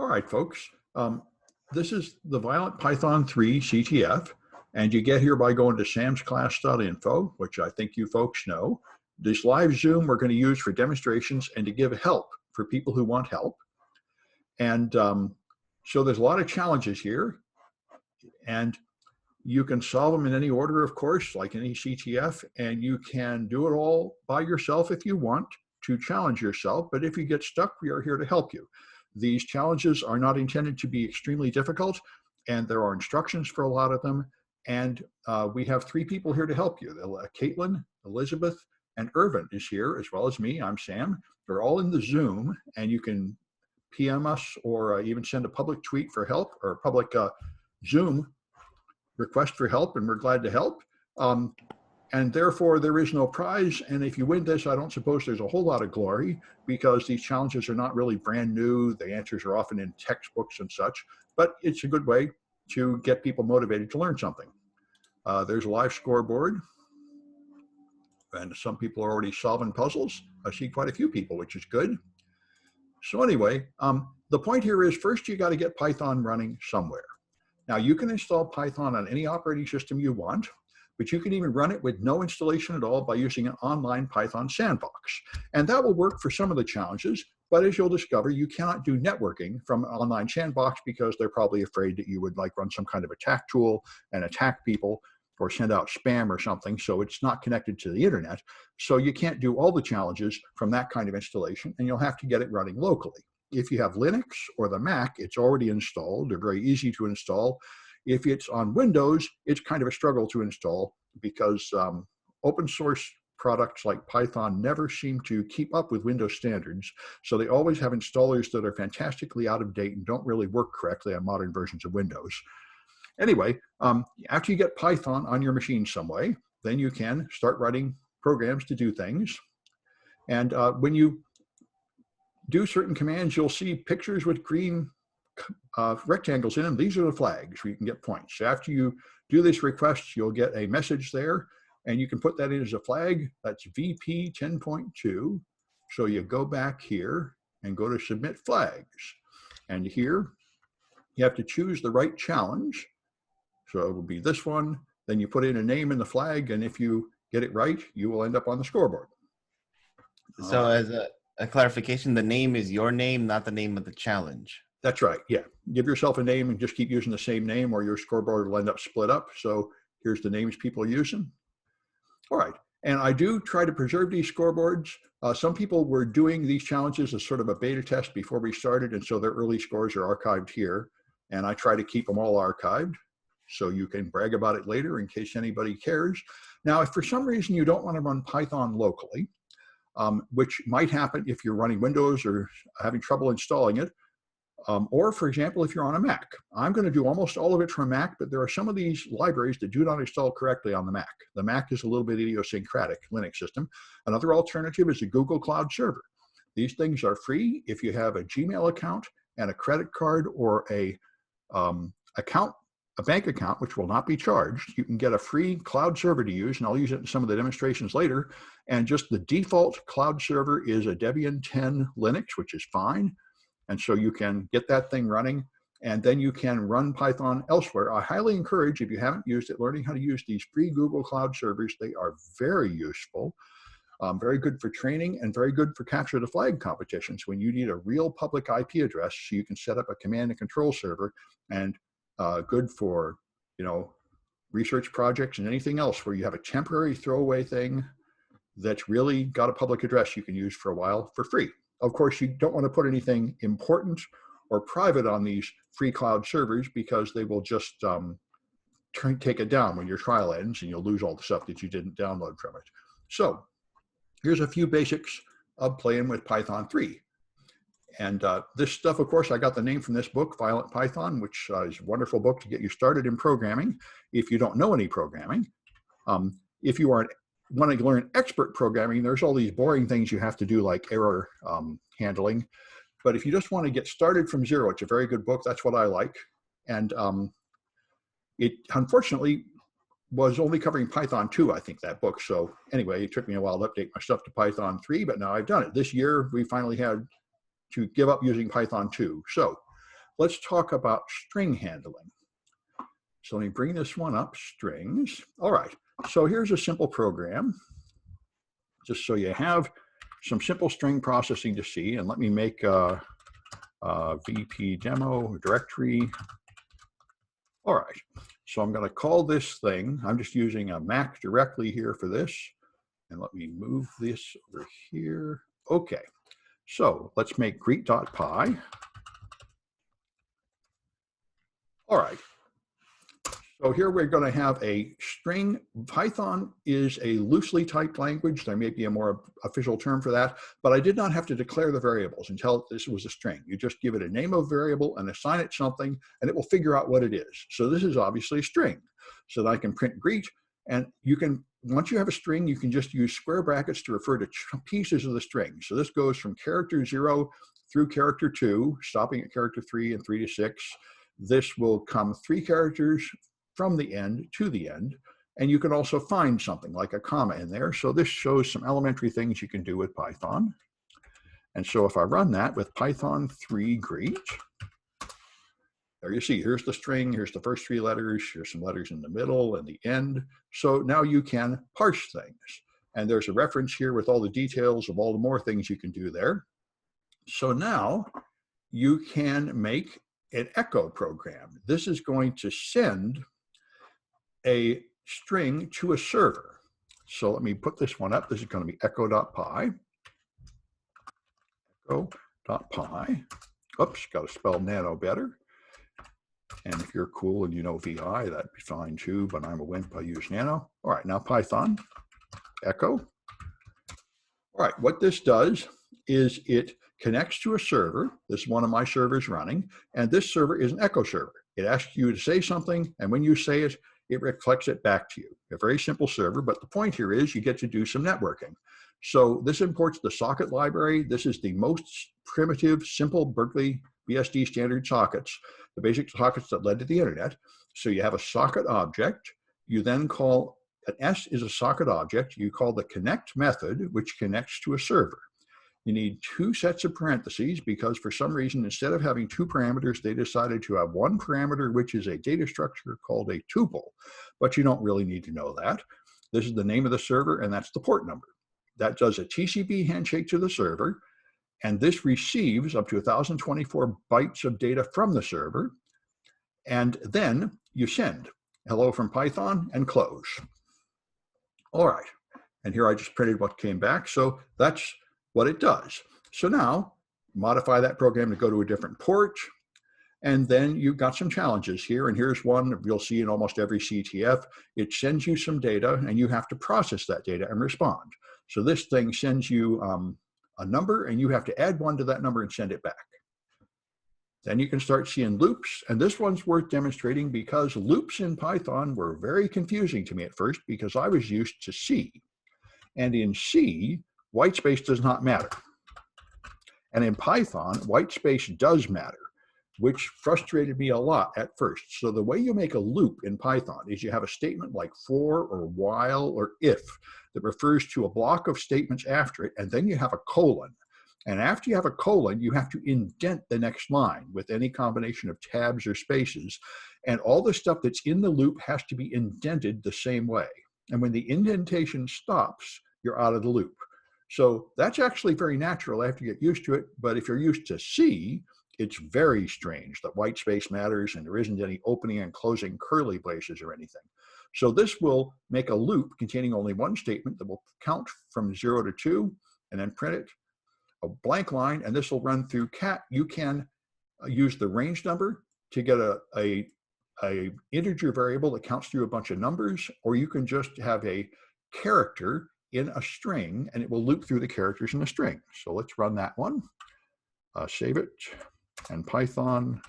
All right, folks. This is the Violent Python 3 CTF, and you get here by going to samsclass.info, which I think you folks know. This live Zoom we're going to use for demonstrations and to give help for people who want help. And so there's a lot of challenges here, and you can solve them in any order, of course, like any CTF, and you can do it all by yourself if you want to challenge yourself. But if you get stuck, we are here to help you. These challenges are not intended to be extremely difficult, and there are instructions for a lot of them. And we have three people here to help you. Caitlin, Elizabeth, and Irvin is here, as well as me. I'm Sam. They're all in the Zoom, and you can PM us or even send a public tweet for help, or a public Zoom request for help, and we're glad to help. And therefore, there is no prize. And if you win this, I don't suppose there's a whole lot of glory, because these challenges are not really brand new. The answers are often in textbooks and such, but it's a good way to get people motivated to learn something. There's a live scoreboard, and some people are already solving puzzles. I see quite a few people, which is good. So anyway, the point here is, first you got to get Python running somewhere. Now, you can install Python on any operating system you want, but you can even run it with no installation at all by using an online Python sandbox. And that will work for some of the challenges, but as you'll discover, you cannot do networking from an online sandbox, because they're probably afraid that you would like run some kind of attack tool and attack people or send out spam or something, so it's not connected to the internet. So you can't do all the challenges from that kind of installation, and you'll have to get it running locally. If you have Linux or the Mac, it's already installed. They're very easy to install. If it's on Windows, it's kind of a struggle to install, because open source products like Python never seem to keep up with Windows standards. So they always have installers that are fantastically out of date and don't really work correctly on modern versions of Windows. Anyway, after you get Python on your machine some way, then you can start writing programs to do things. And when you do certain commands, you'll see pictures with green rectangles in them. These are the flags where you can get points. After you do this request, you'll get a message there, and you can put that in as a flag. That's VP 10.2. So you go back here and go to Submit Flags. And here, you have to choose the right challenge. So it will be this one. Then you put in a name in the flag, and if you get it right, you will end up on the scoreboard. So as a clarification, the name is your name, not the name of the challenge. That's right, yeah. Give yourself a name and just keep using the same name, or your scoreboard will end up split up. So here's the names people are using. All right, and I do try to preserve these scoreboards. Some people were doing these challenges as sort of a beta test before we started, and so their early scores are archived here. And I try to keep them all archived, so you can brag about it later in case anybody cares. Now, if for some reason you don't want to run Python locally, which might happen if you're running Windows or having trouble installing it, or for example, if you're on a Mac. I'm going to do almost all of it from Mac, but there are some of these libraries that do not install correctly on the Mac. The Mac is a little bit idiosyncratic Linux system. Another alternative is a Google Cloud server. These things are free if you have a Gmail account and a credit card, or a bank account, which will not be charged. You can get a free cloud server to use, and I'll use it in some of the demonstrations later. And just the default cloud server is a Debian 10 Linux, which is fine. And so you can get that thing running, and then you can run Python elsewhere. I highly encourage, if you haven't used it, learning how to use these free Google Cloud servers. They are very useful, very good for training, and very good for capture the flag competitions when you need a real public IP address, so you can set up a command and control server, and good for, research projects and anything else where you have a temporary throwaway thing that's really got a public address you can use for a while for free. Of course, you don't want to put anything important or private on these free cloud servers, because they will just take it down when your trial ends, and you'll lose all the stuff that you didn't download from it. So here's a few basics of playing with Python 3. And this stuff, of course, I got the name from this book, Violent Python, which is a wonderful book to get you started in programming if you don't know any programming. If you want to learn expert programming, there's all these boring things you have to do, like error handling. But if you just want to get started from zero, it's a very good book. That's what I like. And it, unfortunately, was only covering Python 2, I think, that book. So anyway, it took me a while to update my stuff to Python 3, but now I've done it. This year, we finally had to give up using Python 2. So let's talk about string handling. So let me bring this one up, strings. All right, so here's a simple program, just so you have some simple string processing to see. And let me make a VP demo directory. All right, so I'm going to call this thing, I'm just using a Mac directly here for this. And let me move this over here. Okay, so let's make greet.py. All right, so here we're going to have a string. Python is a loosely typed language. There may be a more official term for that, but I did not have to declare the variables until this was a string. You just give it a name of variable and assign it something, and it will figure out what it is. So this is obviously a string. So that I can print greet, and you can, once you have a string, you can just use square brackets to refer to pieces of the string. So this goes from character 0 through character 2, stopping at character 3 and 3 to 6. This will come 3 characters from the end to the end. And you can also find something like a comma in there. So this shows some elementary things you can do with Python. And so if I run that with Python 3 greet, there you see, here's the string, here's the first 3 letters, here's some letters in the middle and the end. So now you can parse things. And there's a reference here with all the details of all the more things you can do there. So now you can make an echo program. This is going to send a string to a server. So let me put this one up. This is going to be echo.py. Echo.py. Oops, got to spell nano better. And if you're cool and you know VI, that'd be fine too, but I'm a wimp, I use nano. All right, now Python, echo. All right, what this does is it connects to a server. This is one of my servers running, and this server is an echo server. It asks you to say something, and when you say it, it reflects it back to you. A very simple server, but the point here is you get to do some networking. So this imports the socket library. This is the most primitive, simple Berkeley BSD standard sockets, the basic sockets that led to the internet. So you have a socket object. You then call, an S is a socket object. You call the connect method, which connects to a server. You need 2 sets of parentheses because for some reason, instead of having 2 parameters, they decided to have 1 parameter, which is a data structure called a tuple, but you don't really need to know that. This is the name of the server, and that's the port number. That does a TCP handshake to the server, and this receives up to 1,024 bytes of data from the server, and then you send hello from Python and close. All right, and here I just printed what came back, so that's what it does. So now modify that program to go to a different port, and then you've got some challenges here, and here's one you'll see in almost every CTF. It sends you some data, and you have to process that data and respond. So this thing sends you a number, and you have to add 1 to that number and send it back. Then you can start seeing loops, and this one's worth demonstrating because loops in Python were very confusing to me at first because I was used to C. And in C, white space does not matter. And in Python, white space does matter, which frustrated me a lot at first. So the way you make a loop in Python is you have a statement like for or while or if that refers to a block of statements after it, and then you have a colon. And after you have a colon, you have to indent the next line with any combination of tabs or spaces. And all the stuff that's in the loop has to be indented the same way. And when the indentation stops, you're out of the loop. So that's actually very natural after you get used to it. But if you're used to C, it's very strange that white space matters and there isn't any opening and closing curly braces or anything. So this will make a loop containing only 1 statement that will count from 0 to 2 and then print it, a blank line, and this will run through cat. You can use the range number to get a integer variable that counts through a bunch of numbers, or you can just have a character in a string and it will loop through the characters in the string. So let's run that one, save it, and Python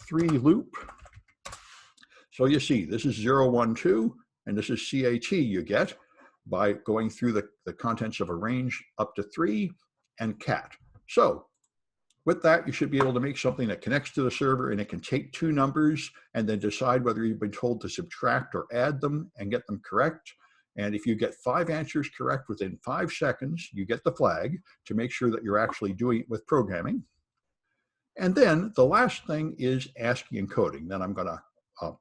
3 loop. So you see, this is 0, 1, 2, and this is CAT you get by going through the contents of a range up to 3 and cat. So with that, you should be able to make something that connects to the server and it can take 2 numbers and then decide whether you've been told to subtract or add them and get them correct. And if you get 5 answers correct within 5 seconds, you get the flag to make sure that you're actually doing it with programming. And then the last thing is ASCII encoding. Then I'm going to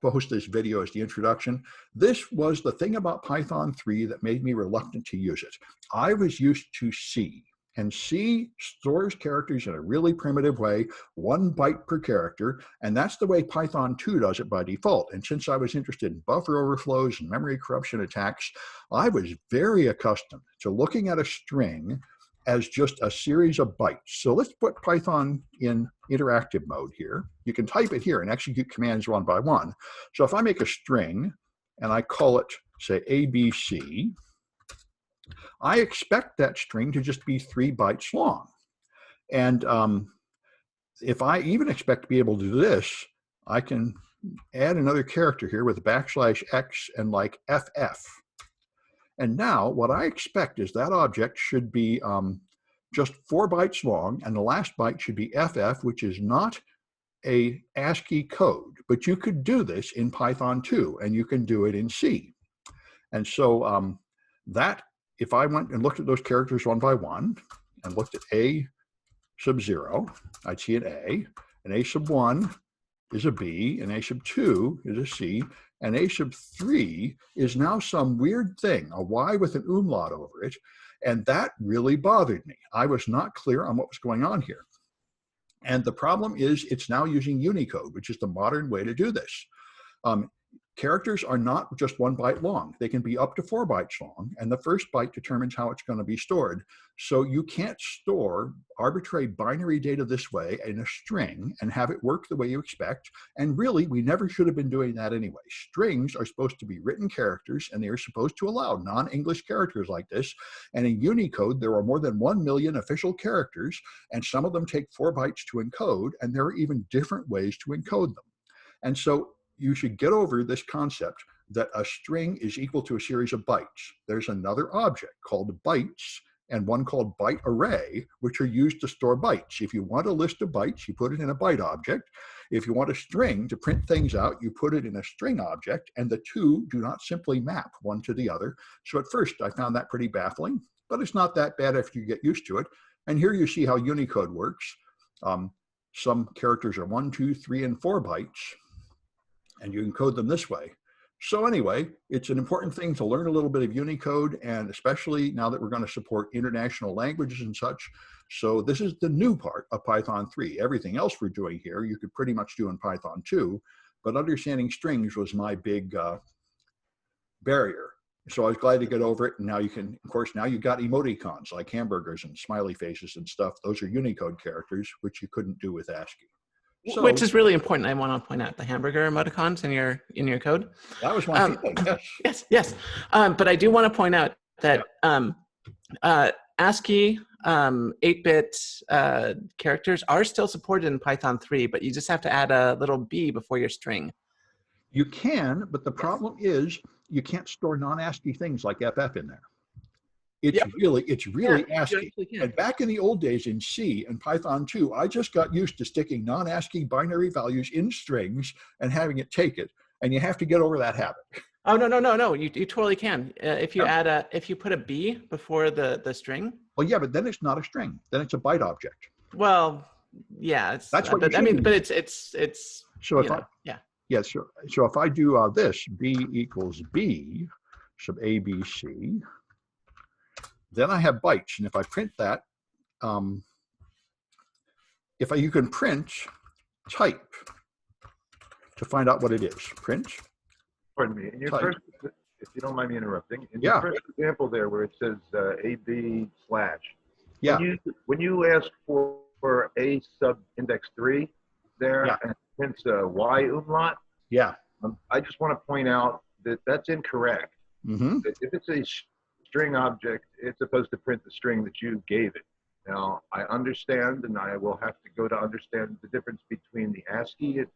post this video as the introduction. This was the thing about Python 3 that made me reluctant to use it. I was used to C, and C stores characters in a really primitive way, 1 byte per character, and that's the way Python 2 does it by default. And since I was interested in buffer overflows and memory corruption attacks, I was very accustomed to looking at a string as just a series of bytes. So let's put Python in interactive mode here. You can type it here and execute commands one by one. So if I make a string and I call it, say, ABC, I expect that string to just be 3 bytes long. And if I even expect to be able to do this, I can add another character here with a \x and like FF. And now what I expect is that object should be just 4 bytes long, and the last byte should be FF, which is not a ASCII code, but you could do this in Python 2, and you can do it in C. And so that, if I went and looked at those characters one by one and looked at A sub 0, I'd see an A, and A sub 1 is a B, and A sub 2 is a C, and A sub 3 is now some weird thing, a Y with an umlaut over it, and that really bothered me. I was not clear on what was going on here. And the problem is it's now using Unicode, which is the modern way to do this. Characters are not just 1 byte long. They can be up to 4 bytes long, and the first byte determines how it's going to be stored. So you can't store arbitrary binary data this way in a string and have it work the way you expect. And really, we never should have been doing that anyway. Strings are supposed to be written characters, and they are supposed to allow non-English characters like this. And in Unicode, there are more than 1 million official characters, and some of them take 4 bytes to encode, and there are even different ways to encode them. And so you should get over this concept that a string is equal to a series of bytes. There's another object called bytes and one called byte array, which are used to store bytes. If you want a list of bytes, you put it in a byte object. If you want a string to print things out, you put it in a string object, and the two do not simply map one to the other. So at first I found that pretty baffling, but it's not that bad if you get used to it. And here you see how Unicode works. Some characters are 1, 2, 3, and 4 bytes, and you encode them this way. So anyway, it's an important thing to learn a little bit of Unicode, and especially now that we're going to support international languages and such. So this is the new part of Python 3. Everything else we're doing here, you could pretty much do in Python 2, but understanding strings was my big barrier. So I was glad to get over it. And now you can, of course, now you've got emoticons like hamburgers and smiley faces and stuff. Those are Unicode characters, which you couldn't do with ASCII. So, which is really important. I want to point out the hamburger emoticons in your code. That was my feeling. Yes. Yes. But I do want to point out that ASCII 8-bit characters are still supported in Python 3, but you just have to add a little b before your string. You can, but the problem is you can't store non-ASCII things like FF in there. It's really ASCII. And back in the old days in C and Python 2, I just got used to sticking non-ASCII binary values in strings and having it take it. And you have to get over that habit. Oh, no. You totally can. If you if you put a B before the string. Well, yeah, but then it's not a string. Then it's a byte object. Well, yeah. That's what but I mean, but it's so if so if I do this, B equals B sub ABC, then I have bytes, and if I print that, you can print type to find out what it is. Print. Pardon me. In your type. first, if you don't mind me interrupting, in your first example there, where it says AB/, when you ask for A sub index 3 there and it prints a Y umlaut, I just want to point out that that's incorrect. That if it's a string object, it's supposed to print the string that you gave it. Now, I understand, and I will have to go to understand the difference between the ASCII at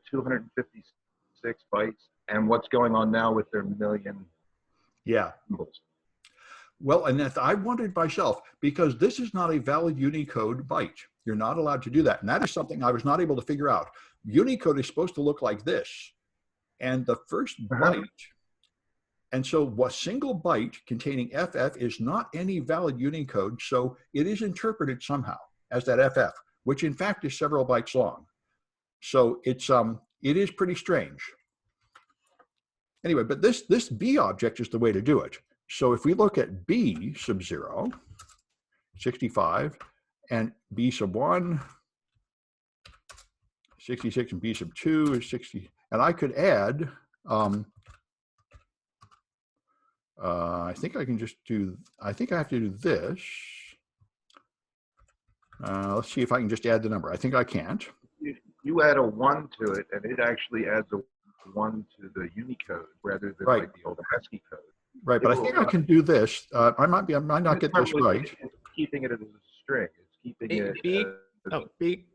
256 bytes and what's going on now with their million symbols. Well, and I wondered myself, because this is not a valid Unicode byte. You're not allowed to do that. And that is something I was not able to figure out. Unicode is supposed to look like this. And the first byte, and so a single byte containing FF is not any valid Unicode, so it is interpreted somehow as that FF. which in fact is several bytes long. So it is pretty strange. Anyway, but this B object is the way to do it. So if we look at B sub 0, 65, and B sub 1, 66, and B sub 2 is 60. And I could add, I think I can just do, I think I have to do this. Let's see if I can just add the number. I think I can't. You add a 1 to it, and it actually adds a 1 to the Unicode rather than like the old ASCII code. Right, but I think I can do this. I might not get this right. It's keeping it as a string. It's keeping it.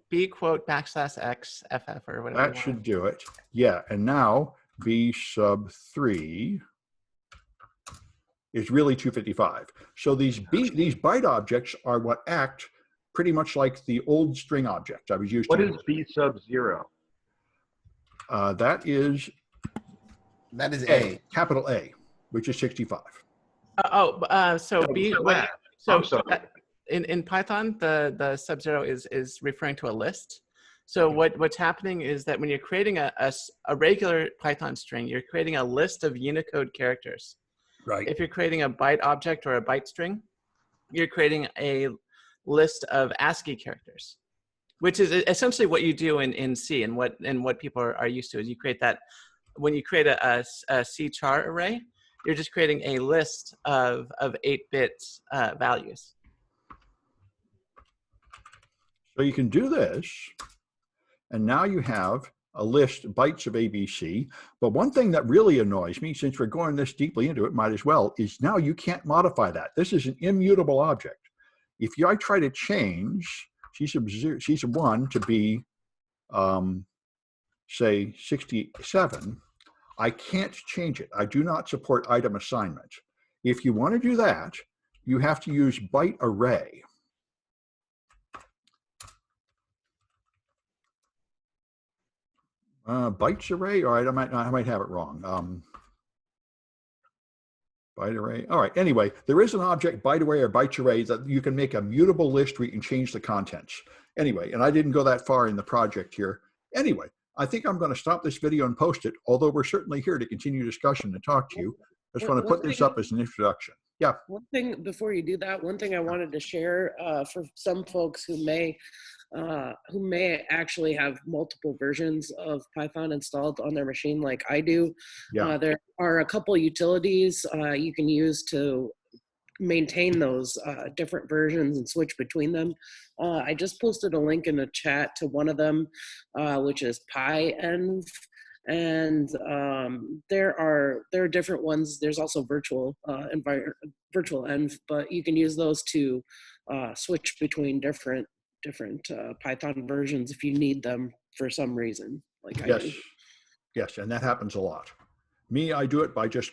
B quote backslash X FF or whatever. That should do it. Yeah, and now B sub 3 is really 255. So these byte objects are what act pretty much like the old string object I was used to. What is B sub 0? That is A, capital A, which is 65. So B. I'm sorry. In Python, the sub 0 is referring to a list. So what's happening is that when you're creating a regular Python string, you're creating a list of Unicode characters. Right. If you're creating a byte object or a byte string, you're creating a list of ASCII characters, which is essentially what you do in C, and what people are used to is you create that. When you create a C char array, you're just creating a list of 8-bit values. So you can do this, and now you have a list, bytes of ABC. But one thing that really annoys me, since we're going this deeply into it, might as well, is now you can't modify that. This is an immutable object. If I try to change C sub 1 to be, say, 67, I can't change it. I do not support item assignment. If you want to do that, you have to use byte array. Bytes array. All right, I might have it wrong. Byte array. All right. Anyway, there is an object byte array or bytes array that you can make a mutable list where you can change the contents. Anyway, and I didn't go that far in the project here. Anyway, I think I'm going to stop this video and post it, although we're certainly here to continue discussion and talk to you. I just want to put this up as an introduction. Yeah. One thing before you do that, one thing I wanted to share for some folks who may actually have multiple versions of Python installed on their machine like I do. Yeah. There are a couple utilities you can use to maintain those different versions and switch between them. I just posted a link in the chat to one of them, which is PyEnv. And there are different ones. There's also virtual env, but you can use those to switch between different Python versions if you need them for some reason. Like I do. Yes, and that happens a lot. Me, I do it by just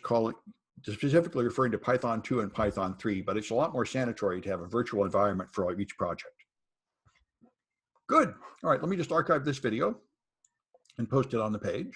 specifically referring to Python 2 and Python 3, but it's a lot more sanitary to have a virtual environment for each project. Good. All right, let me just archive this video and post it on the page.